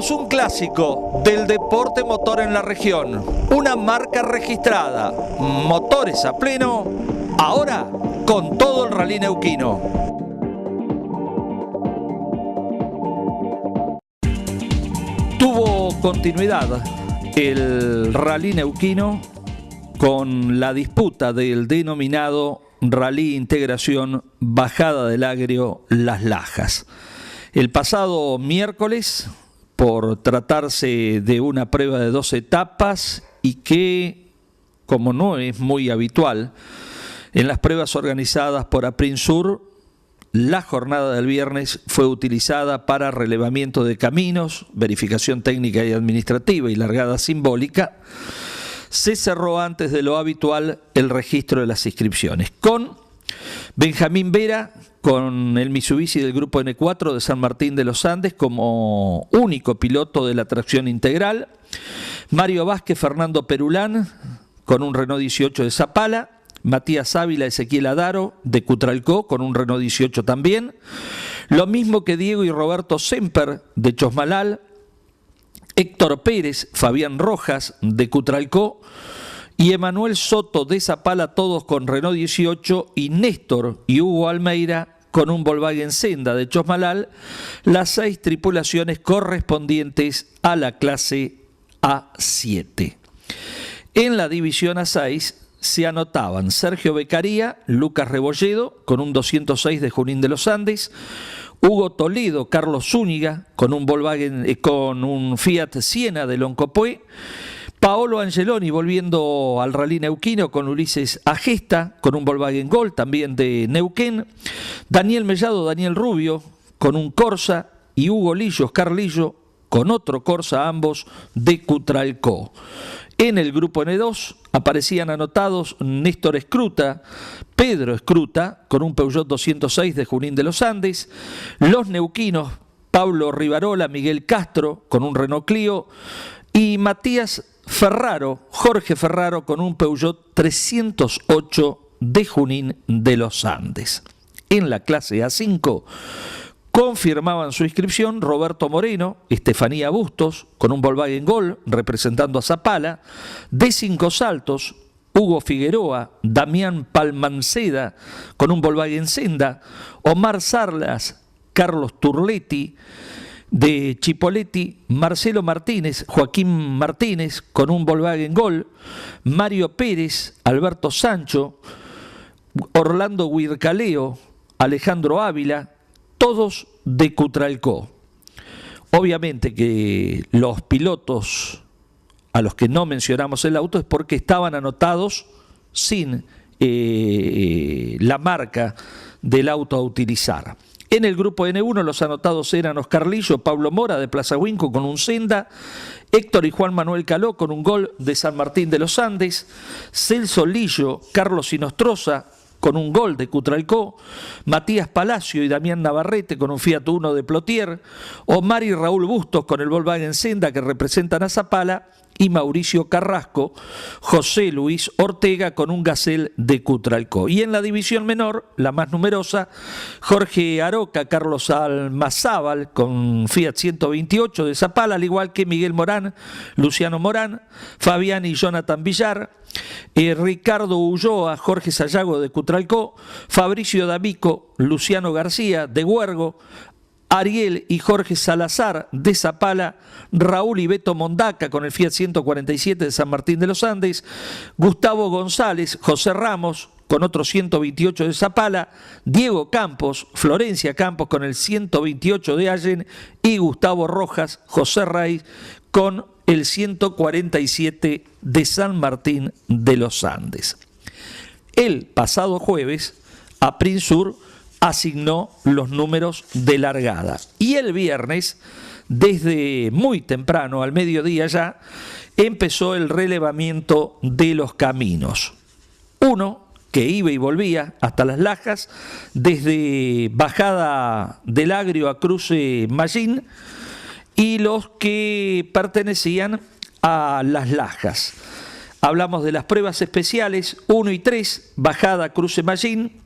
Tenemos un clásico del deporte motor en la región, una marca registrada, motores a pleno, ahora con todo el Rally Neuquino. Tuvo continuidad el Rally Neuquino con la disputa del denominado Rally Integración Bajada del Agrio Las Lajas. El pasado miércoles, por tratarse de una prueba de 2 etapas y que, como no es muy habitual, en las pruebas organizadas por Aprinsur, la jornada del viernes fue utilizada para relevamiento de caminos, verificación técnica y administrativa y largada simbólica. Se cerró antes de lo habitual el registro de las inscripciones, con Benjamín Vera, con el Mitsubishi del Grupo N4 de San Martín de los Andes como único piloto de la tracción integral, Mario Vázquez, Fernando Perulán con un Renault 18 de Zapala, Matías Ávila, Ezequiel Adaro de Cutralcó con un Renault 18 también, lo mismo que Diego y Roberto Semper de Chosmalal, Héctor Pérez, Fabián Rojas de Cutralcó y Emanuel Soto de Zapala, todos con Renault 18, y Néstor y Hugo Almeida con un Volkswagen Senda de Chosmalal, las 6 tripulaciones correspondientes a la clase A7. En la división A6 se anotaban Sergio Beccaría, Lucas Rebolledo con un 206 de Junín de los Andes, Hugo Toledo, Carlos Zúñiga con un Volkswagen, con un Fiat Siena de Loncopué, Paolo Angeloni volviendo al Rally Neuquino con Ulises Agesta, con un Volkswagen Gol también de Neuquén, Daniel Mellado, Daniel Rubio con un Corsa y Hugo Lillo, Oscar Lillo con otro Corsa, ambos de Cutralcó. En el grupo N2 aparecían anotados Néstor Escruta, Pedro Escruta con un Peugeot 206 de Junín de los Andes, los neuquinos Pablo Rivarola, Miguel Castro con un Renault Clio y Matías Ferraro, Jorge Ferraro con un Peugeot 308 de Junín de los Andes. En la clase A5 confirmaban su inscripción Roberto Moreno, Estefanía Bustos con un Volkswagen Gol representando a Zapala, de 5 Saltos, Hugo Figueroa, Damián Palmanceda con un Volkswagen Senda, Omar Sarlas, Carlos Turletti de Chipoletti, Marcelo Martínez, Joaquín Martínez con un Volkswagen Gol, Mario Pérez, Alberto Sancho, Orlando Huircaleo, Alejandro Ávila, todos de Cutralcó. Obviamente que los pilotos a los que no mencionamos el auto es porque estaban anotados sin la marca del auto a utilizar. En el grupo N1 los anotados eran Oscar Lillo, Pablo Mora de Plaza Huinco con un Senda, Héctor y Juan Manuel Caló con un Gol de San Martín de los Andes, Celso Lillo, Carlos Sinostroza con un Gol de Cutralcó, Matías Palacio y Damián Navarrete con un Fiat Uno de Plotier, Omar y Raúl Bustos con el Volkswagen Senda que representan a Zapala, y Mauricio Carrasco, José Luis Ortega con un Gazelle de Cutralcó. Y en la división menor, la más numerosa, Jorge Aroca, Carlos Almazábal con Fiat 128 de Zapala, al igual que Miguel Morán, Luciano Morán, Fabián y Jonathan Villar, Ricardo Ulloa, Jorge Sayago de Cutralcó, Fabricio D'Amico, Luciano García de Huergo, Ariel y Jorge Salazar de Zapala, Raúl y Beto Mondaca con el Fiat 147 de San Martín de los Andes, Gustavo González, José Ramos con otro 128 de Zapala, Diego Campos, Florencia Campos con el 128 de Allen y Gustavo Rojas, José Raiz con el 147 de San Martín de los Andes. El pasado jueves, Aprinsur asignó los números de largada. Y el viernes, desde muy temprano, al mediodía ya, empezó el relevamiento de los caminos. Uno que iba y volvía hasta Las Lajas, desde Bajada del Agrio a Cruce Mallín, y los que pertenecían a Las Lajas. Hablamos de las pruebas especiales 1 y 3, Bajada Cruce Mallín,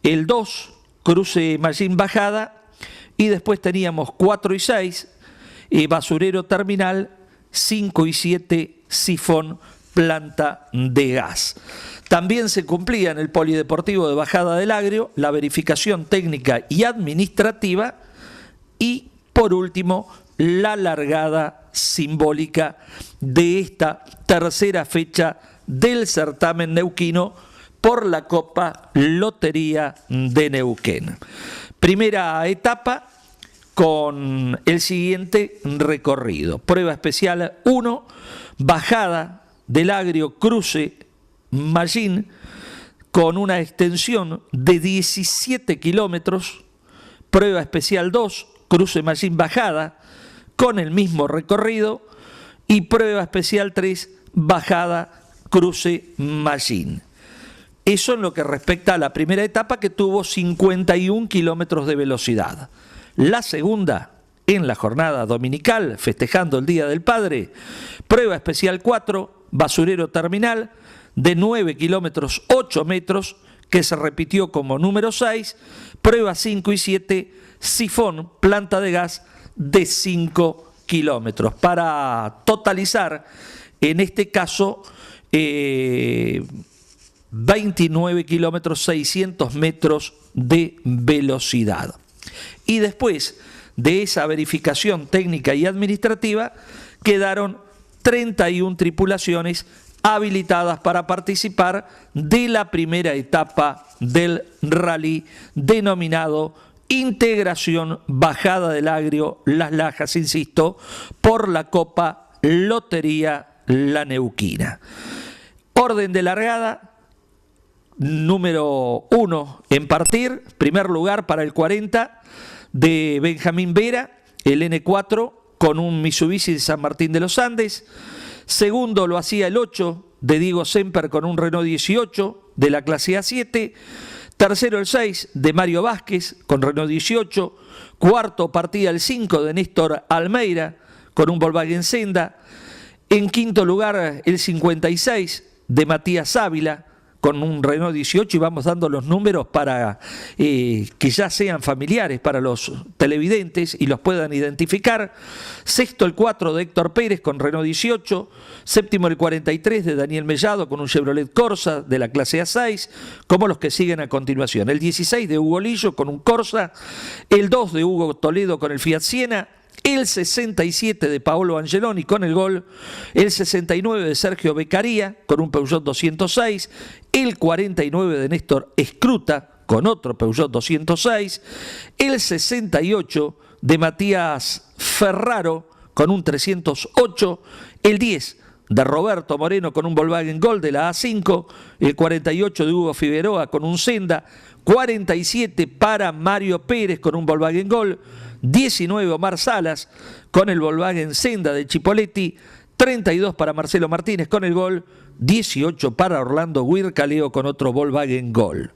el 2, Cruce Mallín Bajada, y después teníamos 4 y 6, basurero terminal, 5 y 7 sifón planta de gas. También se cumplía en el Polideportivo de Bajada del Agrio la verificación técnica y administrativa y, por último, la largada simbólica de esta tercera fecha del certamen neuquino por la Copa Lotería de Neuquén. Primera etapa con el siguiente recorrido. Prueba especial 1, bajada del Agrio cruce Mallín con una extensión de 17 kilómetros. Prueba especial 2, cruce Mallín bajada con el mismo recorrido. Y prueba especial 3, bajada cruce Mallín. Eso en lo que respecta a la primera etapa, que tuvo 51 kilómetros de velocidad. La segunda, en la jornada dominical, festejando el Día del Padre, prueba especial 4, basurero terminal, de 9 kilómetros 8 metros, que se repitió como número 6, prueba 5 y 7, sifón, planta de gas, de 5 kilómetros, para totalizar, en este caso, 29 kilómetros 600 metros de velocidad. Y después de esa verificación técnica y administrativa, quedaron 31 tripulaciones habilitadas para participar de la primera etapa del rally denominado Integración Bajada del Agrio Las Lajas, insisto, por la Copa Lotería La Neuquina. Orden de largada: número 1 en partir, primer lugar para el 40 de Benjamín Vera, el N4 con un Mitsubishi de San Martín de los Andes. Segundo lo hacía el 8 de Diego Semper con un Renault 18 de la clase A7. Tercero el 6 de Mario Vázquez con Renault 18. Cuarto partía el 5 de Néstor Almeida con un Volkswagen Senda. En quinto lugar el 56 de Matías Ávila con un Renault 18, y vamos dando los números para que ya sean familiares para los televidentes y los puedan identificar. Sexto el 4 de Héctor Pérez con Renault 18, séptimo el 43 de Daniel Mellado con un Chevrolet Corsa de la clase A6, como los que siguen a continuación. El 16 de Hugo Lillo con un Corsa, el 2 de Hugo Toledo con el Fiat Siena, el 67 de Paolo Angeloni con el Gol, el 69 de Sergio Beccaria con un Peugeot 206, el 49 de Néstor Escruta con otro Peugeot 206, el 68 de Matías Ferraro con un 308, el 10 de Roberto Moreno con un Volkswagen Gol de la A5, el 48 de Hugo Figueroa con un Senda, 47 para Mario Pérez con un Volkswagen Gol, 19 Omar Salas con el Volkswagen Senda de Chipoletti, 32 para Marcelo Martínez con el Gol, 18 para Orlando Huircaleo con otro Volkswagen Gol.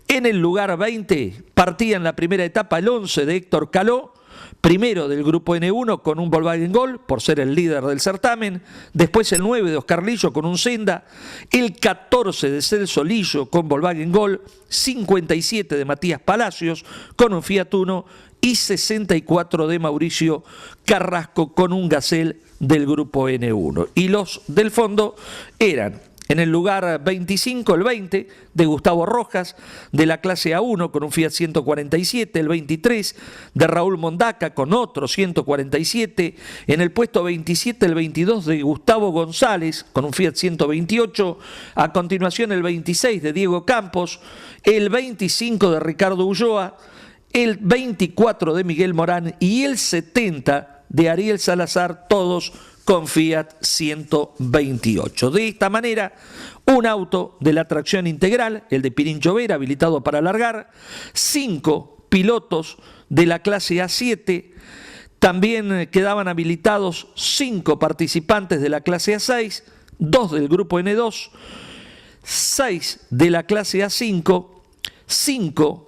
En el lugar 20 partía en la primera etapa el 11 de Héctor Caló, primero del grupo N1 con un Volkswagen Gol, por ser el líder del certamen. Después el 9 de Oscar Lillo con un Senda, el 14 de Celso Lillo con Volkswagen Gol, 57 de Matías Palacios con un Fiat Uno y 64 de Mauricio Carrasco con un Gazelle del grupo N1. Y los del fondo eran: en el lugar 25, el 20 de Gustavo Rojas, de la clase A1 con un Fiat 147, el 23 de Raúl Mondaca con otro 147, en el puesto 27 el 22 de Gustavo González con un Fiat 128, a continuación el 26 de Diego Campos, el 25 de Ricardo Ulloa, el 24 de Miguel Morán y el 70 de Ariel Salazar, todos con Fiat 128. De esta manera, un auto de la tracción integral, el de Pirincho Vera, habilitado para alargar, 5 pilotos de la clase A7, también quedaban habilitados 5 participantes de la clase A6, 2 del grupo N2, 6 de la clase A5, 5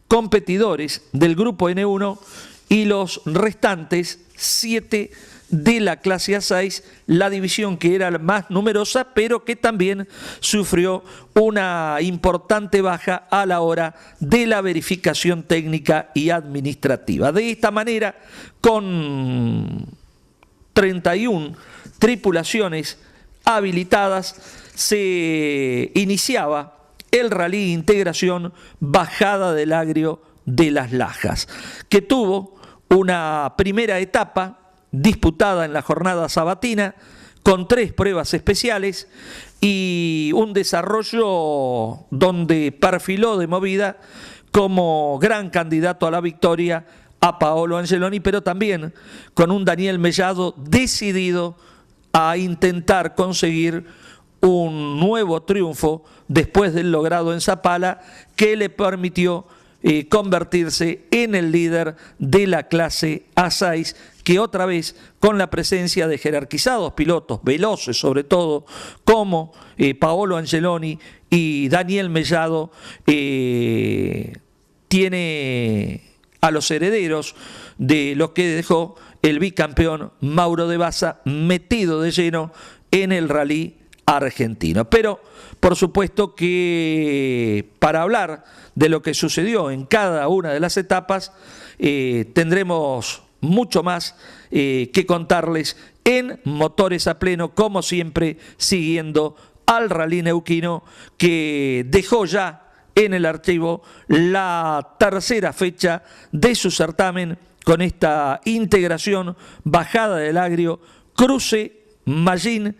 competidores del grupo N1 y los restantes 7 de la clase A6, la división que era la más numerosa, pero que también sufrió una importante baja a la hora de la verificación técnica y administrativa. De esta manera, con 31 tripulaciones habilitadas, se iniciaba el Rally Integración Bajada del Agrio de las Lajas, que tuvo una primera etapa disputada en la jornada sabatina con 3 pruebas especiales y un desarrollo donde perfiló de movida como gran candidato a la victoria a Paolo Angeloni, pero también con un Daniel Mellado decidido a intentar conseguir un nuevo triunfo después del logrado en Zapala, que le permitió convertirse en el líder de la clase A6, que otra vez, con la presencia de jerarquizados pilotos, veloces sobre todo, como Paolo Angeloni y Daniel Mellado, tiene a los herederos de lo que dejó el bicampeón Mauro de Baza metido de lleno en el rally argentino. Pero por supuesto que para hablar de lo que sucedió en cada una de las etapas tendremos mucho más que contarles en Motores a Pleno, como siempre siguiendo al Rally Neuquino, que dejó ya en el archivo la tercera fecha de su certamen con esta integración Bajada del Agrio, cruce Mallín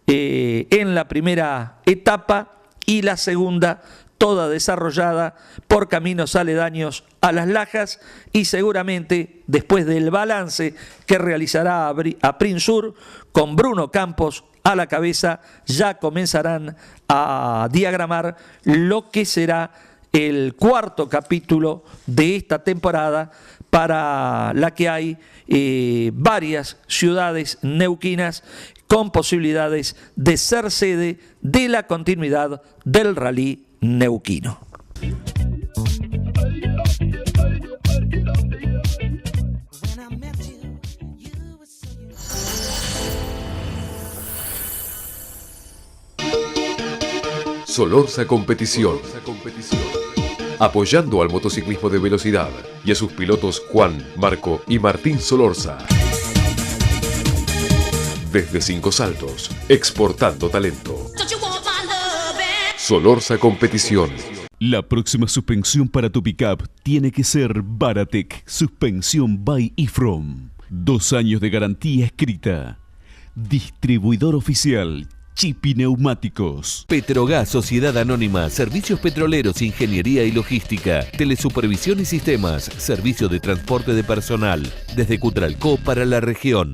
en la primera etapa y la segunda toda desarrollada por caminos aledaños a Las Lajas, y seguramente después del balance que realizará a Prinsur con Bruno Campos a la cabeza, ya comenzarán a diagramar lo que será el cuarto capítulo de esta temporada, para la que hay varias ciudades neuquinas con posibilidades de ser sede de la continuidad del Rally Neuquino. Solorza Competición. Apoyando al motociclismo de velocidad y a sus pilotos Juan, Marco y Martín Solorza. Desde Cinco Saltos, exportando talento. Solorza Competición. La próxima suspensión para tu pickup tiene que ser Baratec Suspensión by Ifrom. 2 años de garantía escrita. Distribuidor oficial Chipi Neumáticos. Petrogas Sociedad Anónima, servicios petroleros, ingeniería y logística, telesupervisión y sistemas, servicio de transporte de personal, desde Cutralcó para la región.